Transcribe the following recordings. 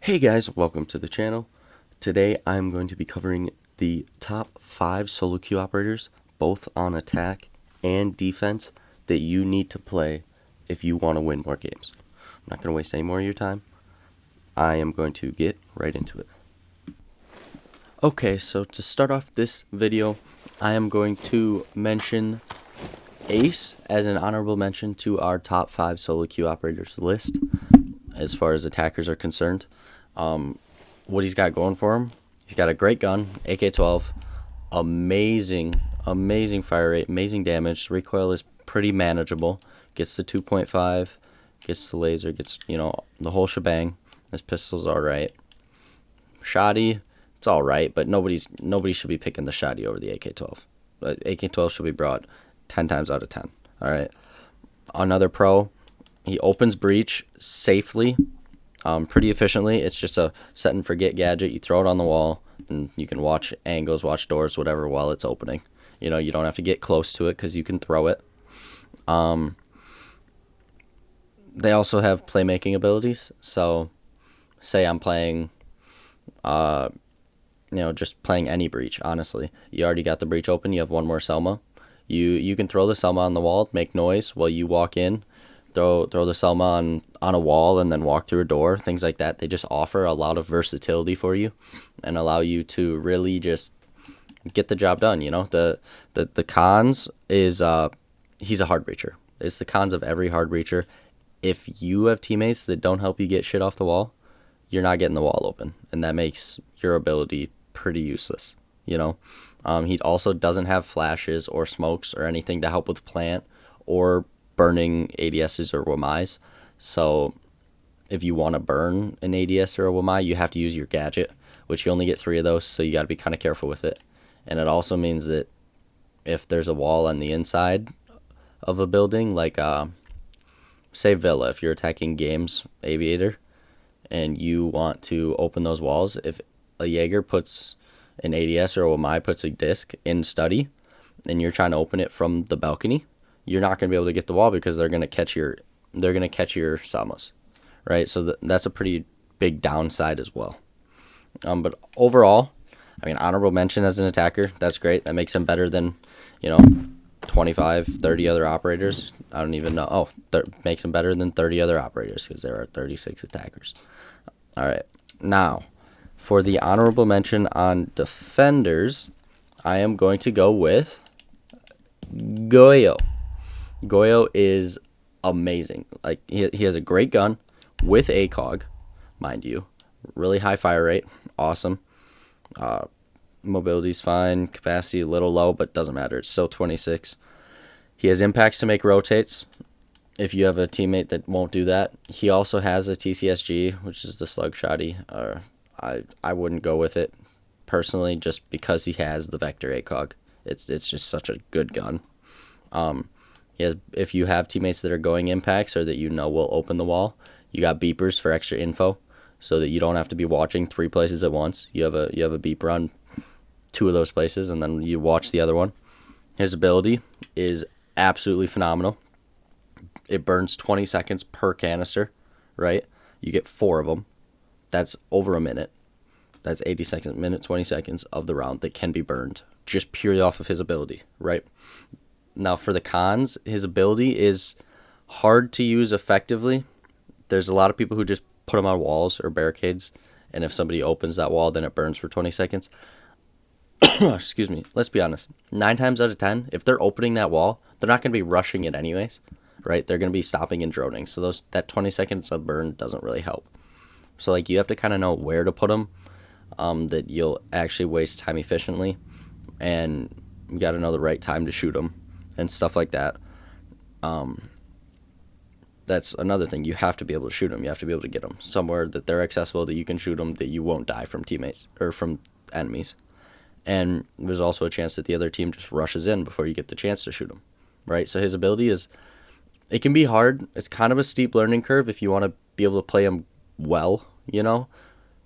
Hey guys, welcome to the channel. Today I'm going to be covering the top 5 solo queue operators, both on attack and defense, that you need to play if you want to win more games. I'm not going to waste any more of your time. I am going to get right into it. Okay, so to start off this video, I am going to mention Ace as an honorable mention to our top 5 solo queue operators list as far as attackers are concerned. What he's got going for him, he's got a great gun, AK-12, amazing fire rate, amazing damage, recoil is pretty manageable, gets the 2.5, gets the laser, gets, the whole shebang. This pistol's alright. Shoddy, it's alright, but nobody should be picking the shoddy over the AK-12. AK-12 should be brought 10 times out of 10, alright? Another pro, he opens breach safely, pretty efficiently. It's just a set and forget gadget. You throw it on the wall, and you can watch angles, watch doors, whatever, while it's opening. You don't have to get close to it because you can throw it. They also have playmaking abilities. So, say I'm playing, just playing any breach, honestly. You already got the breach open. You have one more Selma. You can throw the Selma on the wall, make noise while you walk in. Throw the Selma on a wall and then walk through a door, things like that. They just offer a lot of versatility for you and allow you to really just get the job done. The cons is he's a hard breacher. It's the cons of every hard breacher. If you have teammates that don't help you get shit off the wall, you're not getting the wall open, and that makes your ability pretty useless. He also doesn't have flashes or smokes or anything to help with plant or burning ADSs or WMIs. So if you want to burn an ADS or a WMI, you have to use your gadget, which you only get 3 of those, so you got to be kind of careful with it. And it also means that if there's a wall on the inside of a building, like say Villa, if you're attacking Games Aviator and you want to open those walls, if a Jaeger puts an ADS or a WMI puts a disc in study and you're trying to open it from the balcony, you're not going to be able to get the wall because they're going to catch your Selmas, right? So that's a pretty big downside as well. But overall, honorable mention as an attacker, that's great. That makes him better than, 25, 30 other operators. I don't even know. Makes him better than 30 other operators because there are 36 attackers. All right. Now, for the honorable mention on defenders, I am going to go with Goyo. Goyo is amazing. Like he has a great gun with ACOG, mind you. Really high fire rate. Awesome. Mobility's fine. Capacity a little low, but doesn't matter. It's still 26. He has impacts to make rotates if you have a teammate that won't do that. He also has a TCSG, which is the slug shoddy. I wouldn't go with it personally just because he has the Vector ACOG. It's just such a good gun. If you have teammates that are going impacts or that will open the wall, you got beepers for extra info so that you don't have to be watching 3 places at once. You have a beeper on 2 of those places and then you watch the other one. His ability is absolutely phenomenal. It burns 20 seconds per canister, right? You get 4 of them. That's over a minute. That's 80 seconds, minute, 20 seconds of the round that can be burned just purely off of his ability, right? Now, for the cons, his ability is hard to use effectively. There's a lot of people who just put him on walls or barricades, and if somebody opens that wall, then it burns for 20 seconds. Excuse me. Let's be honest. 9 times out of 10, if they're opening that wall, they're not going to be rushing it anyways, right? They're going to be stopping and droning. So that 20 seconds of burn doesn't really help. So, you have to kind of know where to put them, that you'll actually waste time efficiently, and you got to know the right time to shoot them. And stuff like that. That's another thing. You have to be able to shoot them. You have to be able to get them somewhere that they're accessible, that you can shoot them, that you won't die from teammates or from enemies. And there's also a chance that the other team just rushes in before you get the chance to shoot them, right? So his ability it can be hard. It's kind of a steep learning curve if you want to be able to play him well,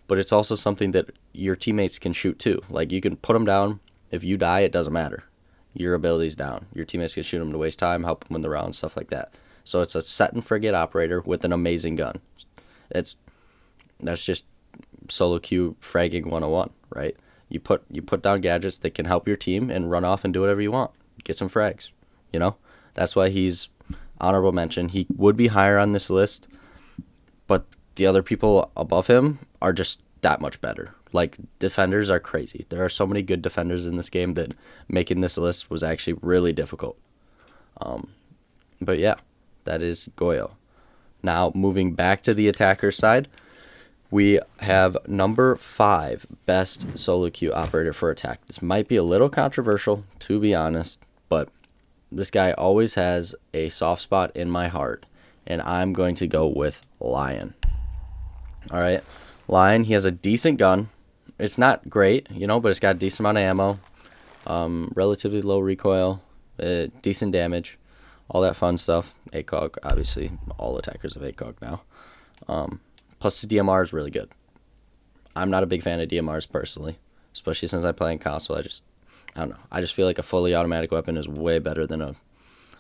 But it's also something that your teammates can shoot too. Like, you can put them down. If you die, it doesn't matter. Your ability's down. Your teammates can shoot them to waste time, help them win the round, stuff like that. So it's a set and forget operator with an amazing gun. That's just solo queue fragging 101, right? You put down gadgets that can help your team and run off and do whatever you want. Get some frags, you know? That's why he's honorable mention. He would be higher on this list, but the other people above him are just that much better. Like, defenders are crazy. There are so many good defenders in this game that making this list was actually really difficult. But yeah, that is Goyo. Now, moving back to the attacker side, we have number 5 best solo queue operator for attack. This might be a little controversial, to be honest, but this guy always has a soft spot in my heart, and I'm going to go with Lion. All right, Lion, he has a decent gun. It's not great, but it's got a decent amount of ammo, relatively low recoil, decent damage, all that fun stuff. ACOG, obviously, all attackers have ACOG now. Plus, the DMR is really good. I'm not a big fan of DMRs personally, especially since I play in console. I don't know. I just feel like a fully automatic weapon is way better than a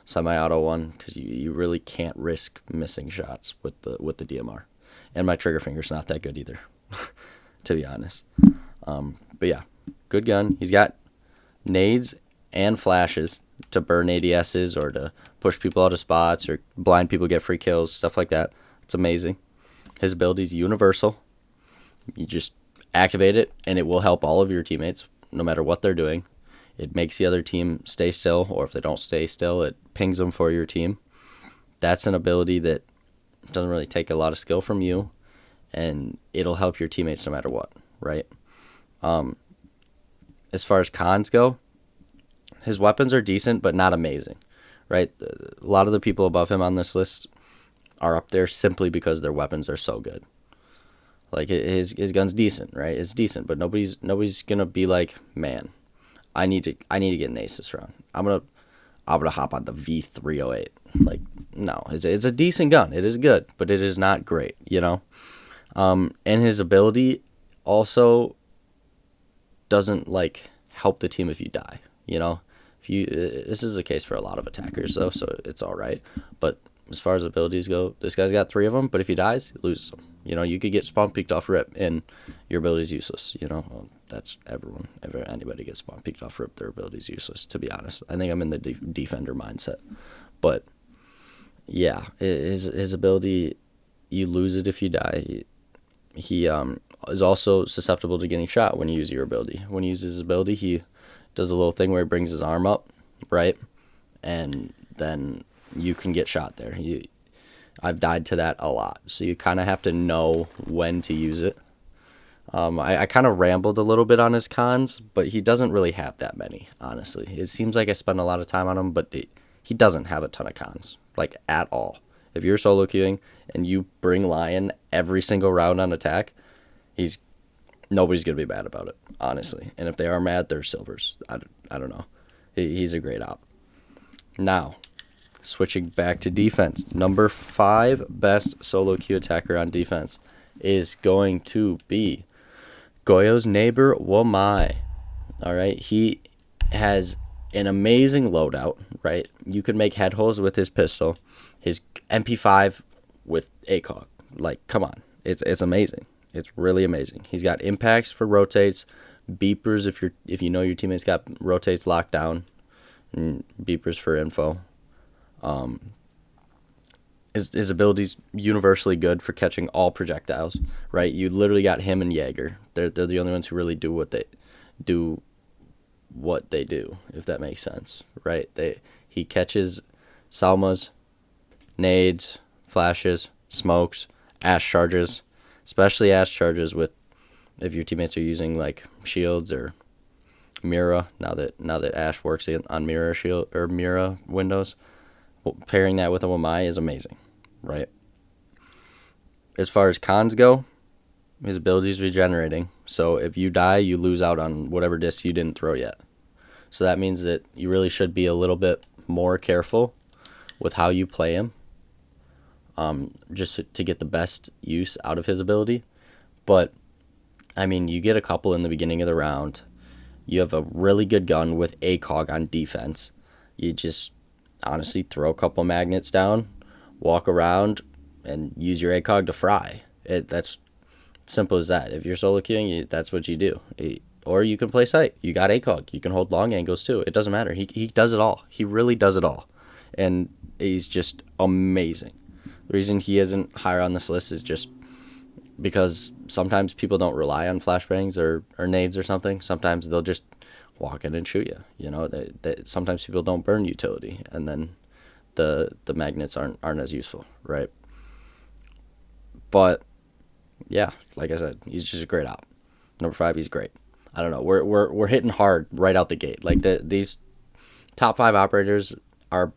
semi-auto one because you really can't risk missing shots with the DMR. And my trigger finger's not that good either, to be honest. But yeah, good gun. He's got nades and flashes to burn ADSs or to push people out of spots or blind people get free kills, stuff like that. It's amazing. His ability's universal. You just activate it, and it will help all of your teammates, no matter what they're doing. It makes the other team stay still, or if they don't stay still, it pings them for your team. That's an ability that doesn't really take a lot of skill from you, and it'll help your teammates no matter what, right? As far as cons go, his weapons are decent, but not amazing, right? A lot of the people above him on this list are up there simply because their weapons are so good. Like, his gun's decent, right? It's decent, but nobody's gonna be like, man, I need to get an ace this round. I'm gonna hop on the V308. Like, no, it's a decent gun. It is good, but it is not great, And his ability also doesn't like help the team if you die, This is the case for a lot of attackers though, so it's all right. But as far as abilities go, this guy's got 3 of them, but if he dies, he loses them. You could get spawn peeked off rip, and your ability's useless. Well, that's everyone. Anybody gets spawn peeked off rip, their ability's useless, to be honest. I think I'm in the defender mindset. But, yeah, his ability, you lose it if you die. He is also susceptible to getting shot when you use your ability. When he uses his ability, he does a little thing where he brings his arm up, right? And then you can get shot there. I've died to that a lot, so you kind of have to know when to use it. I kind of rambled a little bit on his cons, but he doesn't really have that many, honestly. It seems like I spend a lot of time on him, but he doesn't have a ton of cons, like, at all. If you're solo queuing and you bring Lion every single round on attack, nobody's going to be mad about it, honestly. And if they are mad, they're silvers. I don't know. He's a great op. Now, switching back to defense, number 5 best solo queue attacker on defense is going to be Goyo's neighbor, Wamai. All right, he has an amazing loadout, right? You could make head holes with his pistol, his MP5 with ACOG. Like, come on, it's amazing. It's really amazing. He's got impacts for rotates, beepers if you know your teammate's got rotates locked down, and beepers for info. His ability's universally good for catching all projectiles, right? You literally got him and Jaeger. They're the only ones who really do what they do, if that makes sense, right? He catches Salmas, nades, flashes, smokes, ash charges, especially ash charges if your teammates are using like shields or Mira. Now that Ash works on Mira shield or Mira windows, pairing that with a Wamai is amazing, right? As far as cons go, his ability is regenerating. So if you die, you lose out on whatever disc you didn't throw yet. So that means that you really should be a little bit more careful with how you play him, just to get the best use out of his ability. But, I mean, you get a couple in the beginning of the round. You have a really good gun with ACOG on defense. You just honestly throw a couple magnets down, walk around, and use your ACOG to fry. That's Simple as that. If you're solo queuing, that's what you do. Or you can play sight. You got ACOG. You can hold long angles too. It doesn't matter. He does it all. He really does it all. And he's just amazing. The reason he isn't higher on this list is just because sometimes people don't rely on flashbangs or nades or something. Sometimes they'll just walk in and shoot you. You know, sometimes people don't burn utility, and then the magnets aren't as useful, right? But yeah, like I said, he's just a great op. Number 5, he's great. I don't know. We're hitting hard right out the gate. Like these top 5 operators are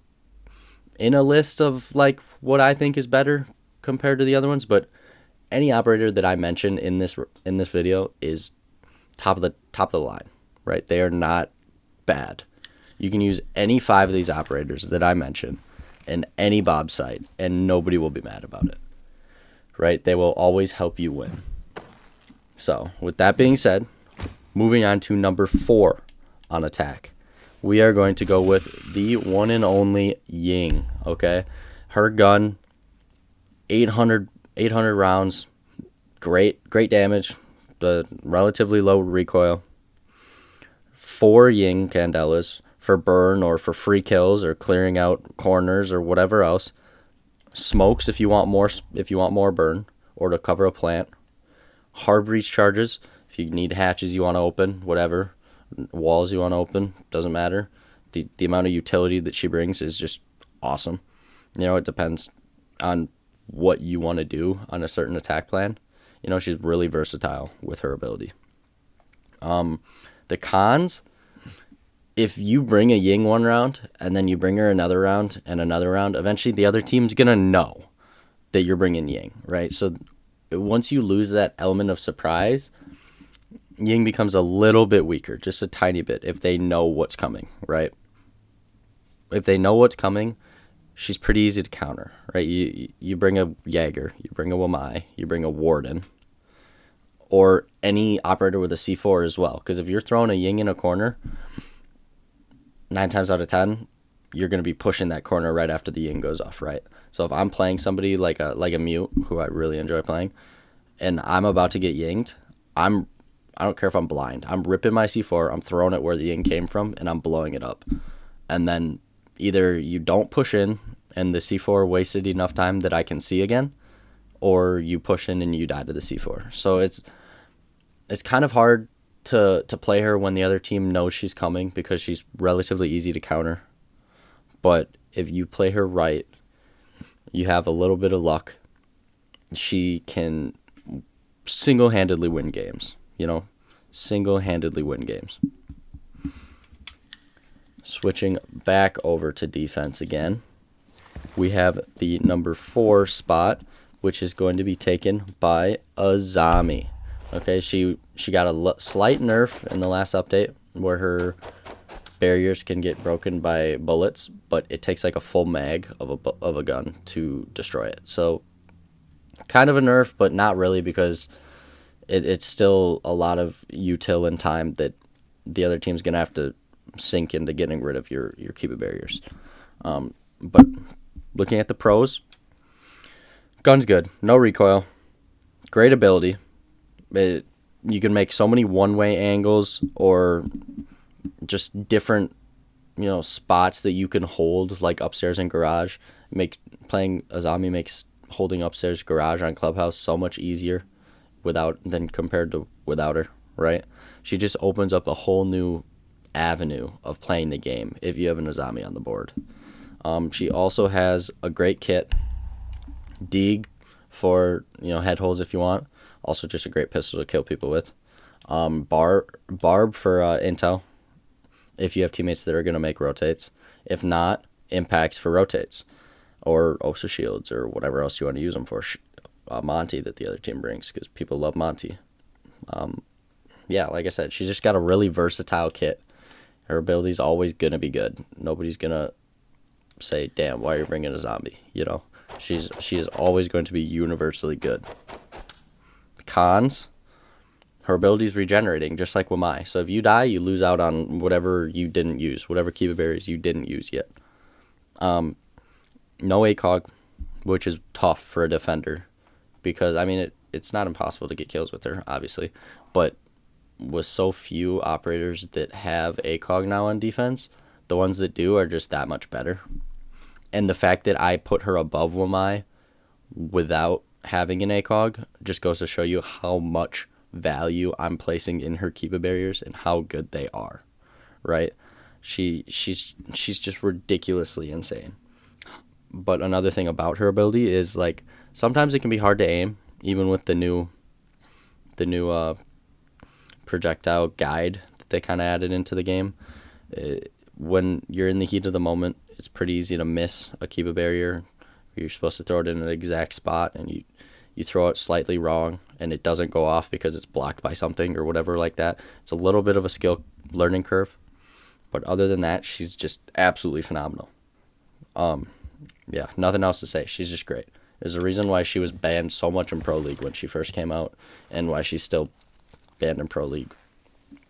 in a list of like what I think is better compared to the other ones, but any operator that I mention in this video is top of the line, right? They are not bad. You can use any 5 of these operators that I mention in any Bob site, and nobody will be mad about it, right? They will always help you win. So with that being said, moving on to number 4 on attack, we are going to go with the one and only Ying. Okay, her gun, 800 rounds, great damage, the relatively low recoil. 4 Ying Candelas for burn or for free kills or clearing out corners or whatever else. Smokes if you want more burn or to cover a plant. Hard breach charges if you need hatches you want to open, whatever. Walls you want to open, doesn't matter. The amount of utility that she brings is just awesome. You know, it depends on what you want to do on a certain attack plan. You know, she's really versatile with her ability. The cons, if you bring a Ying one round and then you bring her another round and another round, eventually the other team's going to know that you're bringing Ying, right? So once you lose that element of surprise, Ying becomes a little bit weaker, just a tiny bit, if they know what's coming, right? If they know what's coming, she's pretty easy to counter, right? You bring a Jaeger, you bring a Wamai, you bring a Warden, or any operator with a C4 as well. Because if you're throwing a Ying in a corner, 9 times out of 10, you're going to be pushing that corner right after the Ying goes off, right? So if I'm playing somebody like a Mute, who I really enjoy playing, and I'm about to get Yinged, I don't care if I'm blind. I'm ripping my C4, I'm throwing it where the Ying came from, and I'm blowing it up. And then either you don't push in and the C4 wasted enough time that I can see again, or you push in and you die to the C4. So it's kind of hard to play her when the other team knows she's coming because she's relatively easy to counter. But if you play her right, you have a little bit of luck. She can single-handedly win games, you know, single-handedly win games. Switching back over to defense again, we have the number 4 spot, which is going to be taken by Azami. Okay, she got a slight nerf in the last update where her barriers can get broken by bullets, but it takes like a full mag of a gun to destroy it. So kind of a nerf, but not really, because it's still a lot of util and time that the other team's going to have to sink into getting rid of your Kiba barriers. But looking at the pros, gun's good. No recoil. Great ability. You can make so many one-way angles or just different, spots that you can hold, like upstairs and garage. Playing Azami makes holding upstairs garage on Clubhouse so much easier than compared to without her, right? She just opens up a whole new avenue of playing the game if you have an Azami on the board. She also has a great kit, Deeg for head holes if you want. Also just a great pistol to kill people with. Barb for intel if you have teammates that are going to make rotates. If not, impacts for rotates, or Osa shields, or whatever else you want to use them for. Monty that the other team brings, because people love Monty. Yeah, like I said, she's just got a really versatile kit. Her ability's always going to be good. Nobody's going to say, damn, why are you bringing a zombie? She is always going to be universally good. Cons, her ability's regenerating, just like Wamai. So if you die, you lose out on whatever you didn't use, whatever Kiba berries you didn't use yet. No ACOG, which is tough for a defender, because, it's not impossible to get kills with her, obviously, but with so few operators that have ACOG now on defense, the ones that do are just that much better. And the fact that I put her above Wamai without having an ACOG just goes to show you how much value I'm placing in her Kiba barriers and how good they are, right? She's just ridiculously insane. But another thing about her ability is, like, sometimes it can be hard to aim, even with the new projectile guide that they kind of added into the game. When you're in the heat of the moment, it's pretty easy to miss a Kiba barrier. You're supposed to throw it in an exact spot, and you throw it slightly wrong, and it doesn't go off because it's blocked by something or whatever like that. It's a little bit of a skill learning curve. But other than that, she's just absolutely phenomenal. Yeah, nothing else to say. She's just great. There's a reason why she was banned so much in Pro League when she first came out, and why she's still banned in Pro League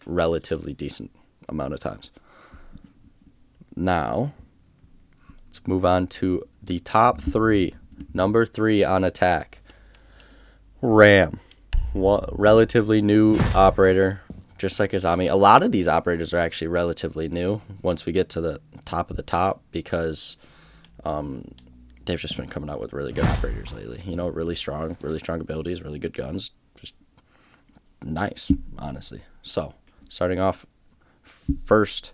relatively decent amount of times. Now, let's move on to the top 3. Number 3 on attack. Ram. Relatively new operator, just like Azami. A lot of these operators are actually relatively new once we get to the top of the top, because they've just been coming out with really good operators lately. You know, really strong abilities, really good guns. Just nice, honestly. So, starting off first,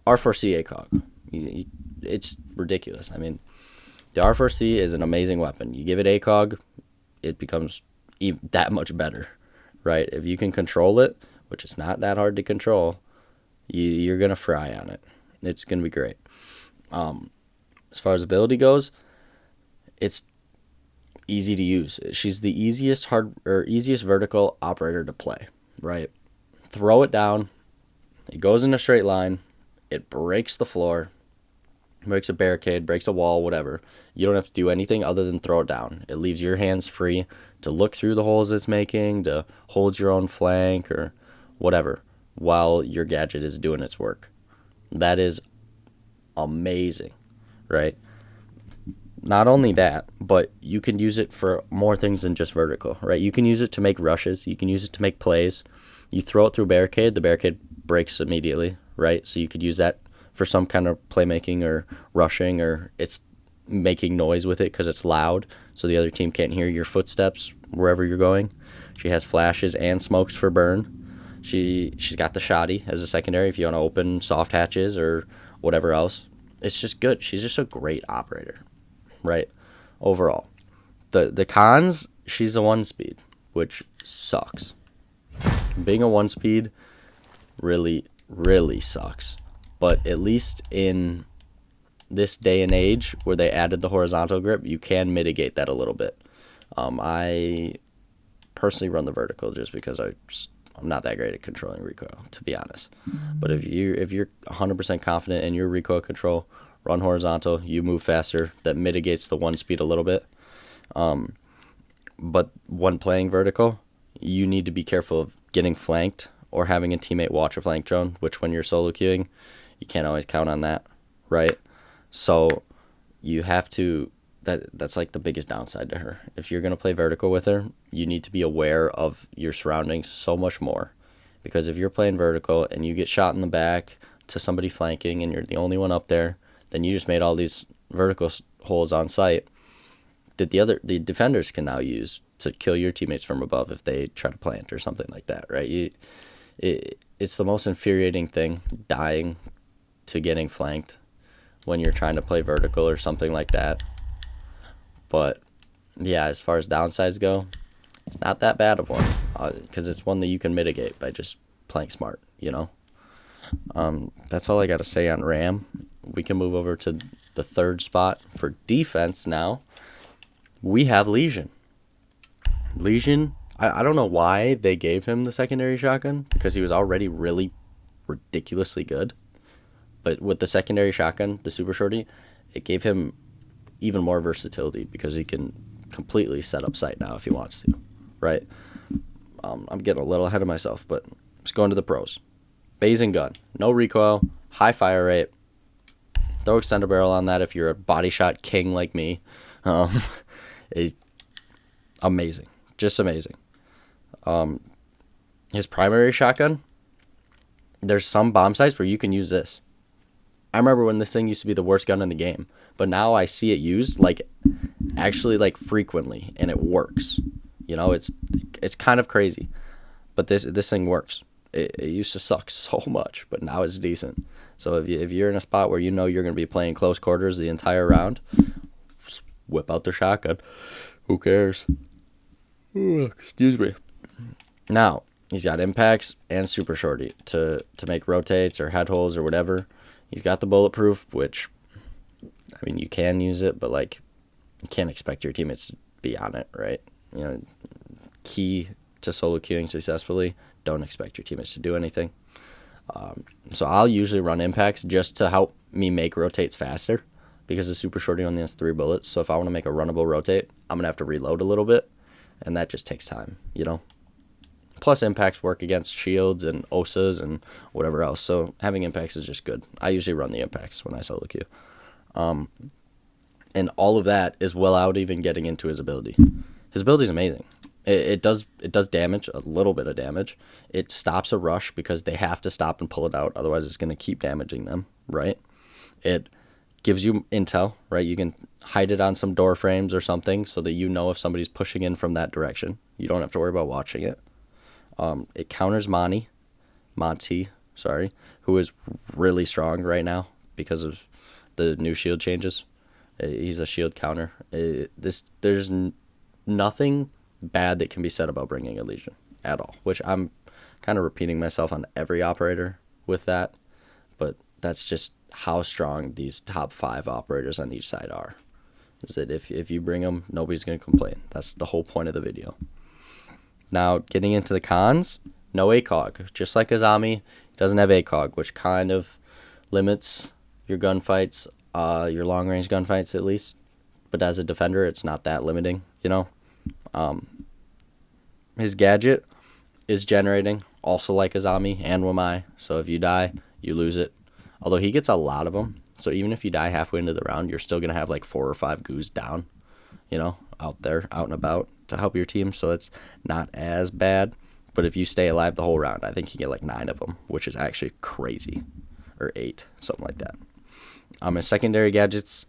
R4C ACOG. It's ridiculous. I mean, the R4C is an amazing weapon. You give it ACOG, it becomes that much better, right? If you can control it, which is not that hard to control, you're going to fry on it. It's going to be great. As far as ability goes, it's easy to use. She's the easiest vertical operator to play, right? Throw it down, it goes in a straight line, it breaks the floor, breaks a barricade, breaks a wall, whatever. You don't have to do anything other than throw it down. It leaves your hands free to look through the holes it's making, to hold your own flank or whatever while your gadget is doing its work. That is amazing, right? Not only that, but you can use it for more things than just vertical, right? You can use it to make rushes. You can use it to make plays. You throw it through barricade, the barricade breaks immediately, right? So you could use that for some kind of playmaking or rushing, or it's making noise with it because it's loud, so the other team can't hear your footsteps wherever you're going. She has flashes and smokes for burn. She's got the shoddy as a secondary if you want to open soft hatches or whatever else. It's just good. She's just a great operator, right? Overall, the cons, she's a 1-speed, which sucks. Being a 1-speed really, really sucks. But at least in this day and age where they added the horizontal grip, you can mitigate that a little bit. I personally run the vertical just because I'm not that great at controlling recoil, to be honest. But if you're 100% confident in your recoil control, run horizontal, you move faster. That mitigates the 1-speed a little bit. But when playing vertical, you need to be careful of getting flanked or having a teammate watch a flank drone, which when you're solo queuing, you can't always count on that, right? So you have to, that's like the biggest downside to her. If you're going to play vertical with her, you need to be aware of your surroundings so much more. Because if you're playing vertical and you get shot in the back to somebody flanking and you're the only one up there, then you just made all these vertical holes on site that the defenders can now use to kill your teammates from above if they try to plant or something like that, right? It's the most infuriating thing, dying to getting flanked when you're trying to play vertical or something like that. But yeah, as far as downsides go, it's not that bad of one, because it's one that you can mitigate by just playing smart, you know? That's all I got to say on Ram. We can move over to the third spot for defense now. We have Lesion. Lesion, I don't know why they gave him the secondary shotgun, because he was already really ridiculously good. But with the secondary shotgun, the Super Shorty, it gave him even more versatility because he can completely set up sight now if he wants to, right? I'm getting a little ahead of myself, but let's go into the pros. Bazing gun, no recoil, high fire rate. Throw extender barrel on that if you're a body shot king like me. Is amazing. Just amazing. His primary shotgun, there's some bomb sites where you can use this. I remember when this thing used to be the worst gun in the game, but now I see it used like actually like frequently, and it works. You know, it's kind of crazy, but this thing works. It used to suck so much, but now it's decent. So if you're in a spot where you know you're going to be playing close quarters the entire round, just whip out the shotgun. Who cares? Ooh, excuse me. Now, he's got impacts and super shorty to make rotates or head holes or whatever. He's got the bulletproof, which, I mean, you can use it, but, like, you can't expect your teammates to be on it, right? You know, key to solo queuing successfully, don't expect your teammates to do anything. So I'll usually run impacts just to help me make rotates faster because the super shorty only has 3 bullets. So if I want to make a runnable rotate, I'm going to have to reload a little bit, and that just takes time, you know? Plus, impacts work against shields and OSAs and whatever else. So having impacts is just good. I usually run the impacts when I solo queue. And all of that is without even getting into his ability. His ability is amazing. It does damage, a little bit of damage. It stops a rush because they have to stop and pull it out. Otherwise, it's going to keep damaging them, right? It gives you intel, right? You can hide it on some door frames or something so that you know if somebody's pushing in from that direction. You don't have to worry about watching it. It counters Monty, who is really strong right now because of the new shield changes. He's a shield counter. There's nothing bad that can be said about bringing a Legion at all, which I'm kind of repeating myself on every operator with that, but that's just how strong these top 5 operators on each side are. Is that if you bring them, nobody's going to complain. That's the whole point of the video. Now, getting into the cons, no ACOG. Just like Azami, he doesn't have ACOG, which kind of limits your gunfights, your long-range gunfights at least. But as a defender, it's not that limiting, you know? His gadget is generating, also like Azami and Wamai. So if you die, you lose it. Although he gets a lot of them. So even if you die halfway into the round, you're still going to have like 4 or 5 goos down, you know, out there, out and about to help your team. So it's not as bad. But if you stay alive the whole round, I think you get like 9 of them, which is actually crazy. Or 8, something like that. His secondary gadgets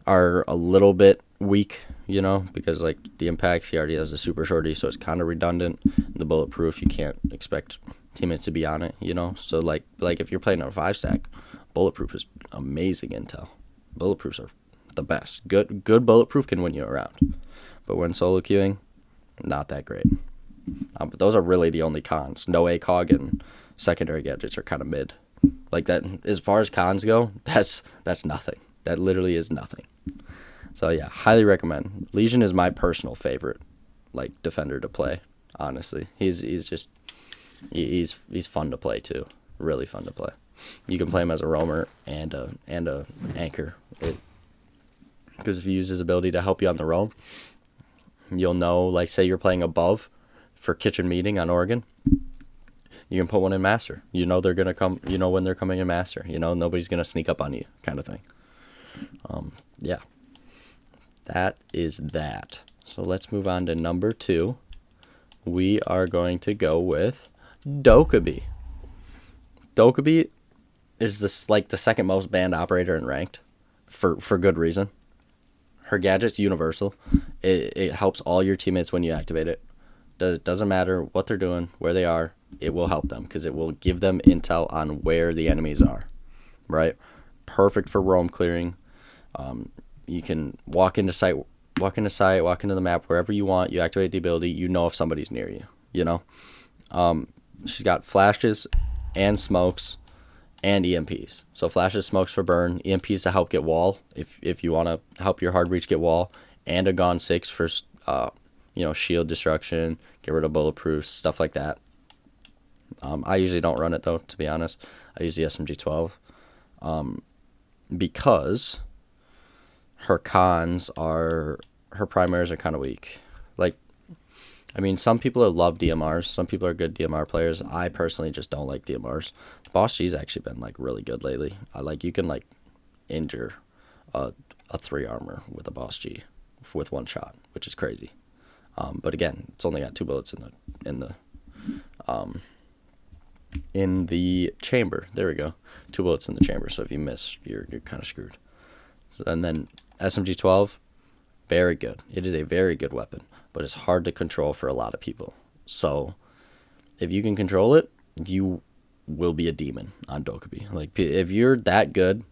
are a little bit weak, you know, because like the impacts, he already has the super shorty, so it's kind of redundant. The bulletproof, you can't expect teammates to be on it, you know. So like if you're playing on a 5-stack, bulletproof is amazing intel. Bulletproofs are the best. Good bulletproof can win you around, but when solo queuing, not that great. But those are really the only cons. No ACOG and secondary gadgets are kind of mid. Like that, as far as cons go, that's nothing. That literally is nothing. So yeah, highly recommend. Legion is my personal favorite, like, defender to play. Honestly, he's fun to play too. Really fun to play. You can play him as a roamer and a anchor. Because if you use his ability to help you on the roam, you'll know. Like, say you're playing above for kitchen meeting on Oregon, you can put one in master. You know they're gonna come. You know when they're coming in master. You know nobody's gonna sneak up on you, kind of thing. Yeah. That is that. So let's move on to number 2. We are going to go with Dokkaebi. Dokkaebi is this like the second most banned operator in ranked, for good reason. Her gadget's universal. It helps all your teammates when you activate it. Doesn't matter what they're doing, where they are, it will help them because it will give them intel on where the enemies are, right? Perfect for roam clearing. You can walk into the map, wherever you want. You activate the ability, you know if somebody's near you, you know? She's got flashes and smokes and EMPs. So flashes, smokes for burn, EMPs to help get wall, if you want to help your hard reach get wall, and a Gone 6 for, shield destruction, get rid of bulletproof, stuff like that. I usually don't run it, though, to be honest. I use the SMG-12 because her cons are, her primaries are kind of weak. Like, I mean, some people love DMRs. Some people are good DMR players. I personally just don't like DMRs. The Boss G's actually been, like, really good lately. You can, like, injure a 3 armor with a Boss G with one shot, which is crazy. But again, it's only got 2 bullets in the in the chamber. There we go. 2 bullets in the chamber. So if you miss, you're kind of screwed. And then SMG-12, very good. It is a very good weapon, but it's hard to control for a lot of people. So if you can control it, you will be a demon on Dokkaebi. Like, if you're that good,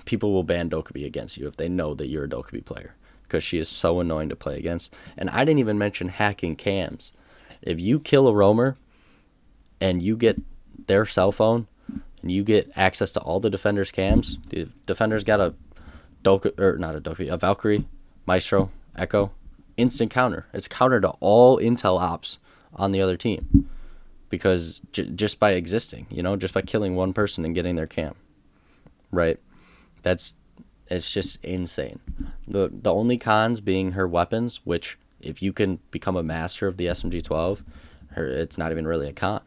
people will ban Dokkaebi against you if they know that you're a Dokkaebi player, because she is so annoying to play against. And I didn't even mention hacking cams. If you kill a roamer and you get their cell phone and you get access to all the defenders' cams, the defenders got a Valkyrie, Maestro, Echo, instant counter. It's a counter to all intel ops on the other team, because just by existing, just by killing one person and getting their cam, right? It's just insane. The only cons being her weapons, which if you can become a master of the SMG-12, it's not even really a con,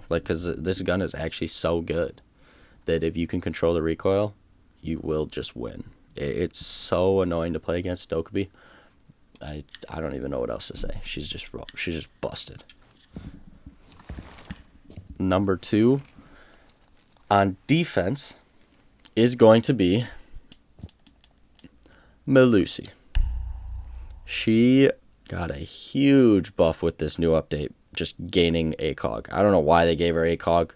because this gun is actually so good that if you can control the recoil, you will just win. It's so annoying to play against Dokkaebi. I don't even know what else to say. She's just busted. Number 2 on defense is going to be Melusi. She got a huge buff with this new update, just gaining ACOG. I don't know why they gave her ACOG.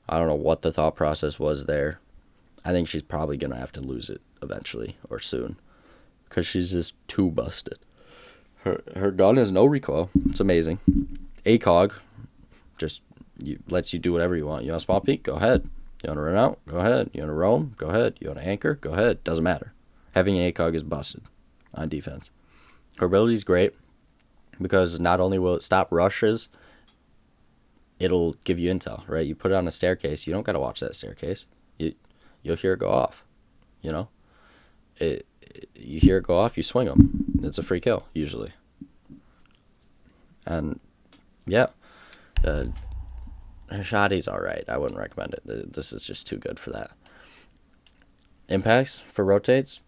I don't know what the thought process was there. I think she's probably going to have to lose it eventually or soon, because she's just too busted. Her gun has no recoil. It's amazing. ACOG just lets you do whatever you want. You want a small peek? Go ahead. You want to run out? Go ahead. You want to roam? Go ahead. You want to anchor? Go ahead. Doesn't matter. Having an ACOG is busted on defense. Her ability is great because not only will it stop rushes, it'll give you intel, right? You put it on a staircase. You don't got to watch that staircase. You'll hear it go off, You hear it go off, you swing them. It's a free kill, usually. And, yeah. Her shotty's alright. I wouldn't recommend it. This is just too good for that. Impacts for rotates,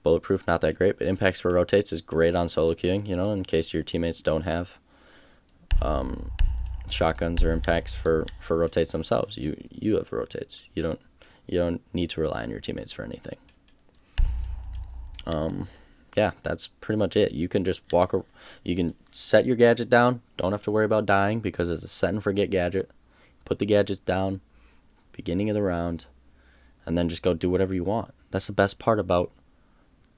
bulletproof, not that great, but impacts for rotates is great on solo queuing, in case your teammates don't have shotguns or impacts for rotates themselves. You have rotates. You don't need to rely on your teammates for anything. Yeah, that's pretty much it. You can just you can set your gadget down. Don't have to worry about dying because it's a set and forget gadget. Put the gadgets down, beginning of the round, and then just go do whatever you want. That's the best part about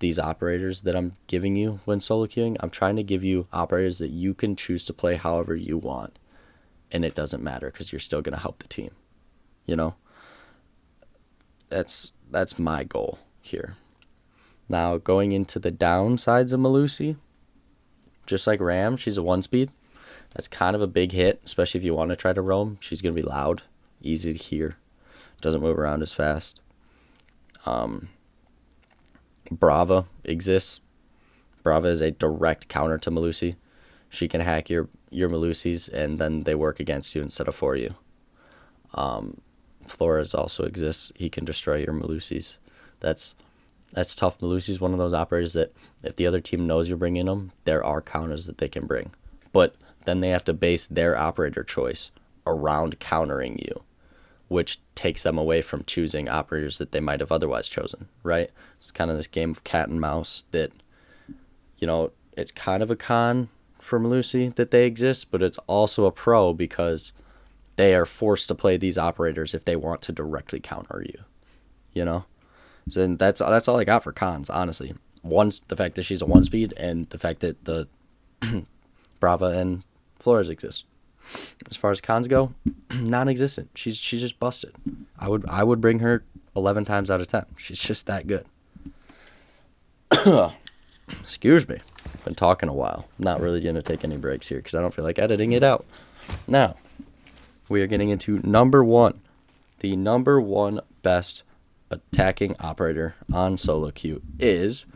these operators that I'm giving you when solo queuing. I'm trying to give you operators that you can choose to play however you want, and it doesn't matter because you're still going to help the team. That's my goal here. Now, going into the downsides of Melusi, just like Ram, she's a 1-speed. That's kind of a big hit, especially if you want to try to roam. She's going to be loud, easy to hear, doesn't move around as fast. Brava exists. Brava is a direct counter to Melusi. She can hack your Melusis, and then they work against you instead of for you. Flores also exists. He can destroy your Melusis. That's tough. Melusi's one of those operators that if the other team knows you're bringing them, there are counters that they can bring. But then they have to base their operator choice around countering you, which takes them away from choosing operators that they might have otherwise chosen, right? It's kind of this game of cat and mouse that, it's kind of a con for Melusi that they exist, but it's also a pro because they are forced to play these operators if they want to directly counter you, So that's all I got for cons, honestly. The fact that she's a 1-speed, and the fact that the Brava and Flores exist. As far as cons go, non-existent. She's just busted. I would bring her 11 times out of 10. She's just that good. Excuse me. Been talking a while. Not really going to take any breaks here because I don't feel like editing it out. Now, we are getting into number 1. The number 1 best attacking operator on solo queue is,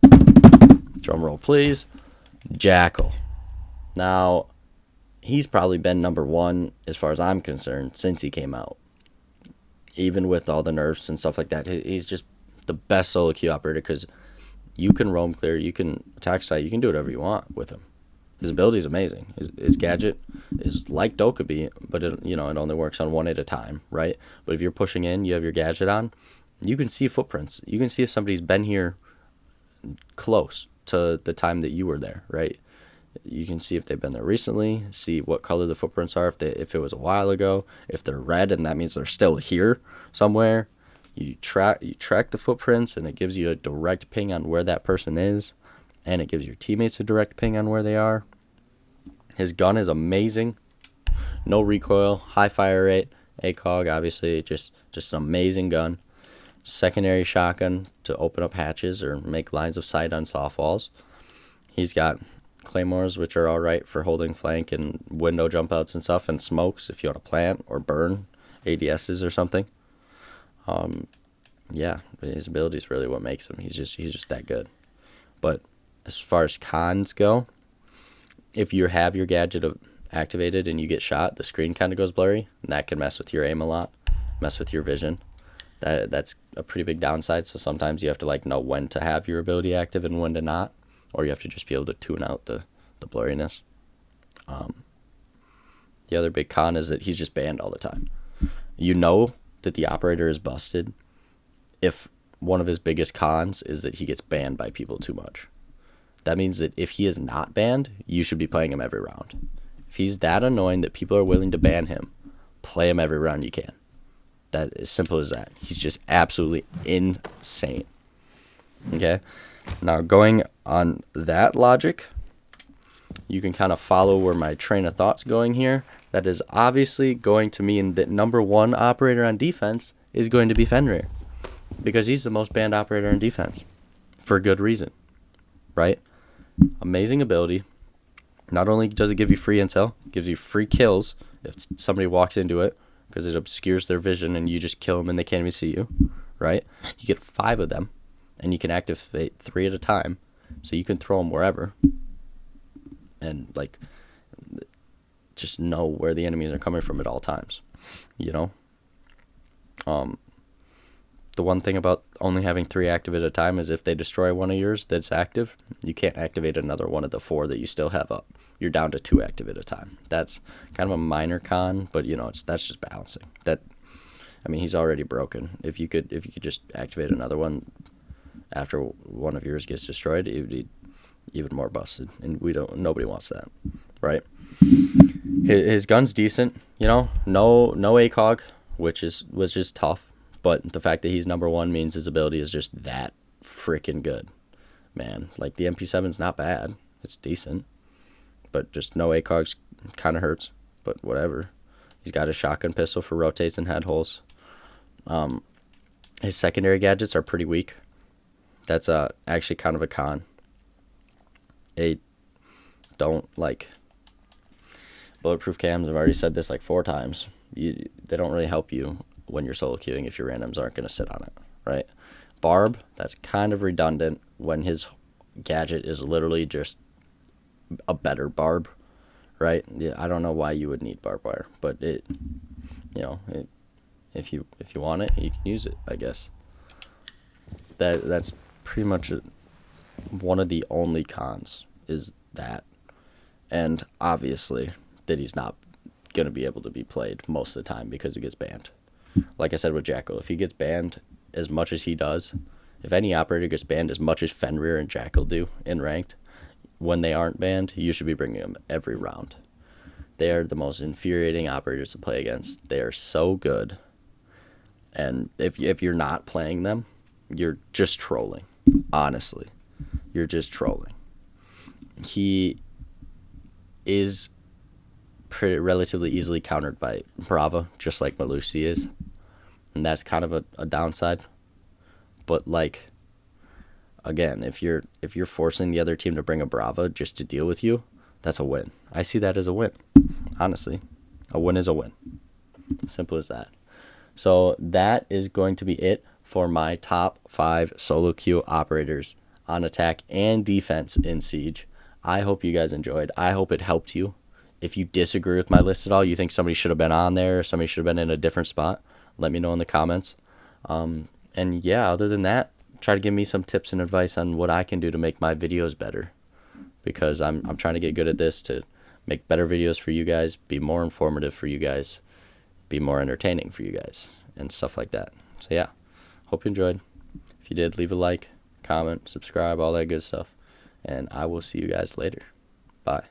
drumroll please, Jackal. Now, he's probably been number 1 as far as I'm concerned since he came out. Even with all the nerfs and stuff like that, he's just the best solo queue operator because You can roam clear, you can attack site, you can do whatever you want with him. His ability is amazing. His gadget is like Dokkaebi, but it only works on one at a time, right? But if you're pushing in, you have your gadget on, you can see footprints. You can see if somebody's been here close to the time that you were there, right? You can see if they've been there recently, see what color the footprints are, if it was a while ago. If they're red, and that means they're still here somewhere. You track the footprints, and it gives you a direct ping on where that person is, and it gives your teammates a direct ping on where they are. His gun is amazing. No recoil, high fire rate. ACOG, obviously, just an amazing gun. Secondary shotgun to open up hatches or make lines of sight on soft walls. He's got claymores, which are all right for holding flank and window jump outs and stuff, and smokes if you want to plant or burn ADSs or something. Yeah, his ability is really what makes him. He's just that good. But as far as cons go, if you have your gadget activated and you get shot, the screen kind of goes blurry, and that can mess with your aim a lot, mess with your vision. That's a pretty big downside. So sometimes you have to know when to have your ability active and when to not, or you have to just be able to tune out the blurriness. The other big con is that he's just banned all the time. You know that the operator is busted if one of his biggest cons is that he gets banned by people too much. That means that if he is not banned, you should be playing him every round. If he's that annoying that people are willing to ban him, play him every round you can. That is simple as that. He's just absolutely insane. Okay? Now, going on that logic, you can kind of follow where my train of thought's going here. That is obviously going to mean that number one operator on defense is going to be Fenrir, because he's the most banned operator on defense for good reason, right? Amazing ability. Not only does it give you free intel, it gives you free kills if somebody walks into it, because it obscures their vision and you just kill them and they can't even see you, right? You get 5 of them, and you can activate 3 at a time, so you can throw them wherever and just know where the enemies are coming from at all times, The one thing about only having 3 active at a time is if they destroy one of yours that's active, you can't activate another one of the 4 that you still have up. You're down to 2 active at a time. That's kind of a minor con, but that's just balancing. He's already broken. If you could just activate another one after one of yours gets destroyed, it would be even more busted, and nobody wants that, right? His gun's decent, no ACOG, which was just tough. But the fact that he's number 1 means his ability is just that freaking good, man. The MP7's not bad. It's decent. But just no ACOGs kind of hurts. But whatever. He's got a shotgun pistol for rotates and head holes. His secondary gadgets are pretty weak. That's actually kind of a con. They don't bulletproof cams. I've already said this 4 times. They don't really help you when you're solo queuing if your randoms aren't going to sit on it, right? Barb, that's kind of redundant when his gadget is literally just a better barb, right? Yeah, I don't know why you would need barbed wire, but if you want it, you can use it, I guess. That's pretty much one of the only cons is that, and obviously that he's not going to be able to be played most of the time because he gets banned. Like I said with Jackal, if he gets banned as much as he does, if any operator gets banned as much as Fenrir and Jackal do in ranked, when they aren't banned, you should be bringing them every round. They are the most infuriating operators to play against. They are so good. And if you're not playing them, you're just trolling. Honestly, you're just trolling. He is relatively easily countered by Brava, just like Melusi is. And that's kind of a downside. But again, if you're forcing the other team to bring a Brava just to deal with you, that's a win. I see that as a win. Honestly, a win is a win. Simple as that. So that is going to be it for my top 5 solo queue operators on attack and defense in Siege. I hope you guys enjoyed. I hope it helped you. If you disagree with my list at all, you think somebody should have been on there, or somebody should have been in a different spot, let me know in the comments. And yeah, other than that, try to give me some tips and advice on what I can do to make my videos better, because I'm trying to get good at this to make better videos for you guys, be more informative for you guys, be more entertaining for you guys, and stuff like that. So yeah, hope you enjoyed. If you did, leave a like, comment, subscribe, all that good stuff, and I will see you guys later. Bye.